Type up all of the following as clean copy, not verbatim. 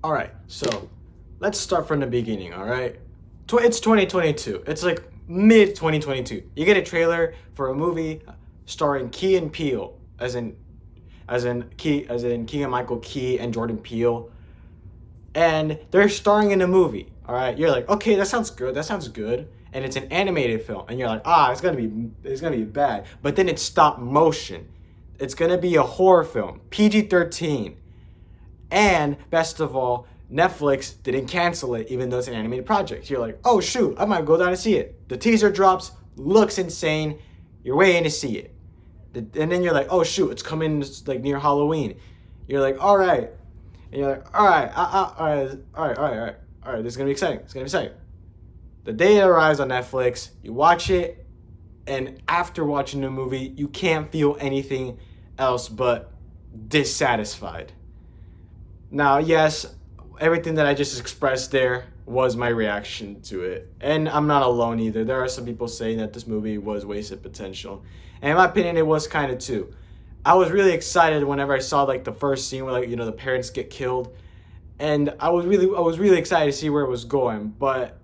All right, so let's start from the beginning. All right, it's 2022. It's like mid 2022. You get a trailer for a movie starring Key and Peele, as in Keegan Michael Key and Jordan Peele, and they're starring in a movie. All right, you're like, okay, that sounds good. That sounds good. And it's an animated film, and you're like, it's gonna be bad. But then it's stop motion. It's gonna be a horror film, PG-13. And best of all, Netflix didn't cancel it even though it's an animated project. You're like, oh shoot, I might go down and see it. The teaser drops, looks insane. You're waiting to see it. And then you're like, oh shoot, it's coming like near Halloween. You're like, all right. And you're like, all right, all right. This is gonna be exciting. It's gonna be exciting. The day it arrives on Netflix, you watch it, and after watching the movie, you can't feel anything else but dissatisfied. Now, yes, everything that I just expressed there was my reaction to it. And I'm not alone either. There are some people saying that this movie was wasted potential. And in my opinion, it was kind of too. I was really excited whenever I saw like the first scene where the parents get killed. And I was really excited to see where it was going, but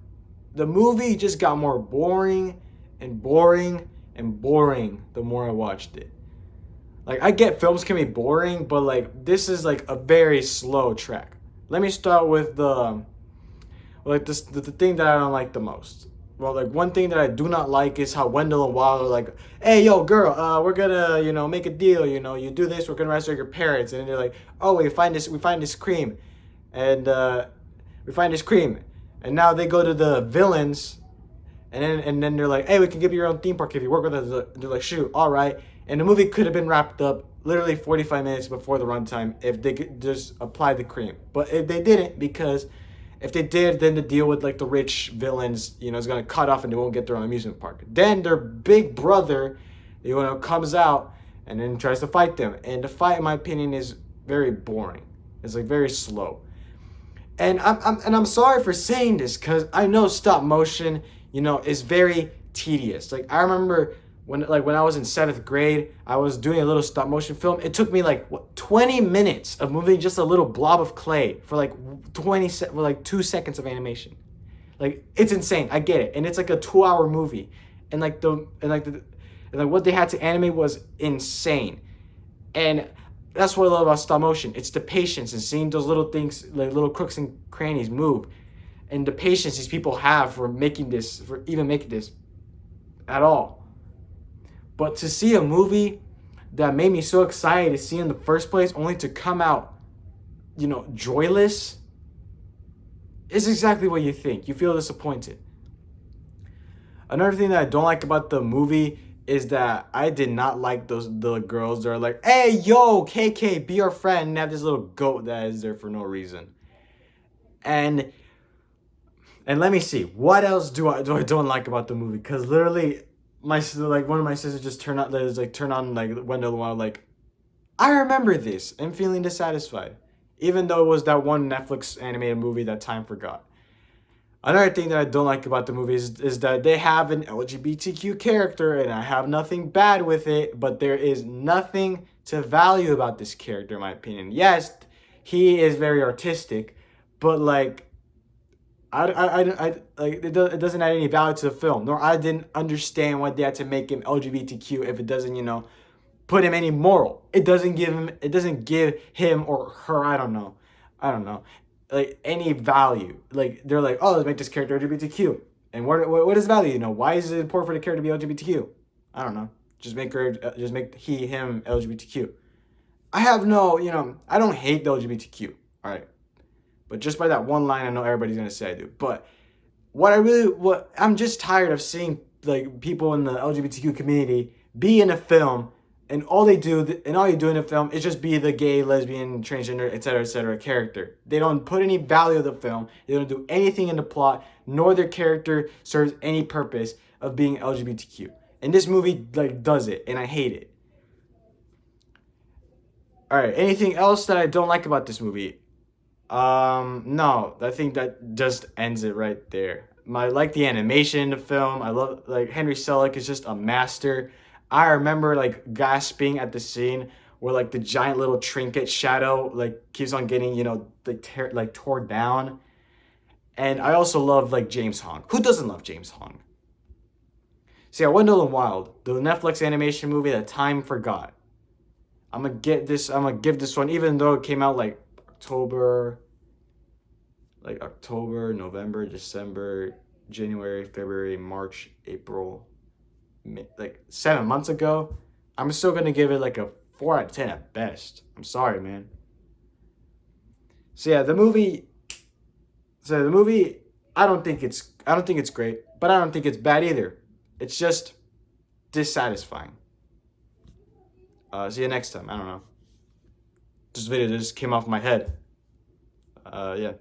the movie just got more boring and boring and boring the more I watched it. Like, I get films can be boring, but like this is like a very slow track. Let me start with the thing that I don't like the most. Well, like one thing that I do not like is how Wendell and Wild are like, "Hey, yo, girl, we're gonna make a deal. You do this, we're gonna arrest your parents." And they're like, "Oh, we find this cream, and we find this cream," and now they go to the villains, and then they're like, "Hey, we can give you your own theme park if you work with us." They're like, "Shoot, all right." And the movie could have been wrapped up literally 45 minutes before the runtime if they could just apply the cream. But if they didn't, because if they did, then the deal with like the rich villains, is gonna cut off and they won't get their own amusement park. Then their big brother, comes out and then tries to fight them. And the fight, in my opinion, is very boring. It's like very slow. And I'm sorry for saying this because I know stop motion, is very tedious. Like I remember when I was in seventh grade, I was doing a little stop motion film. It took me like 20 minutes of moving just a little blob of clay for like 2 seconds of animation. Like it's insane. I get it, and it's like a 2-hour movie, and what they had to animate was insane. And that's what I love about stop motion. It's the patience and seeing those little things, like little crooks and crannies move, and the patience these people have for even making this at all. But to see a movie that made me so excited to see in the first place, only to come out, joyless, is exactly what you think. You feel disappointed. Another thing that I don't like about the movie is that I did not like the girls that are like, "Hey, yo, KK, be our friend," and have this little goat that is there for no reason. And let me see, what else do I don't like about the movie? Because literally, one of my sisters just turn on like Wendell Wild, like, I remember this and feeling dissatisfied, even though it was that one Netflix animated movie that time forgot. Another thing that I don't like about the movie is that they have an LGBTQ character, and I have nothing bad with it, but there is nothing to value about this character, in my opinion. Yes, he is very artistic, but like, it doesn't add any value to the film. Nor I didn't understand why they had to make him LGBTQ if it doesn't, put him any moral. It doesn't give him or her, I don't know, like any value. Like they're like, oh, let's make this character LGBTQ. And what is value? Why is it important for the character to be LGBTQ? I don't know. Just make he him LGBTQ. I have no, I don't hate the LGBTQ. All right, but just by that one line, I know everybody's gonna say I do. But what I'm just tired of seeing like people in the LGBTQ community be in a film, and all you do in a film is just be the gay, lesbian, transgender, etc., character. They don't put any value of the film. They don't do anything in the plot, nor their character serves any purpose of being LGBTQ. And this movie like does it, and I hate it. All right, anything else that I don't like about this movie? No, I think that just ends it right there. I like the animation in the film. I love like Henry Selick is just a master. I remember like gasping at the scene where like the giant little trinket shadow like keeps on getting, like tore down. And I also love like James Hong. Who doesn't love James Hong? So yeah, Wendell and Wild, the Netflix animation movie that time forgot. I'm gonna give this one, even though it came out October, October, November, December, January, February, March, April, like 7 months ago. I'm still gonna give it like a 4 out of 10 at best. I'm sorry, man. So yeah, the movie. So the movie, I don't think it's great, but I don't think it's bad either. It's just dissatisfying. See you next time. I don't know. This video just came off my head. Yeah.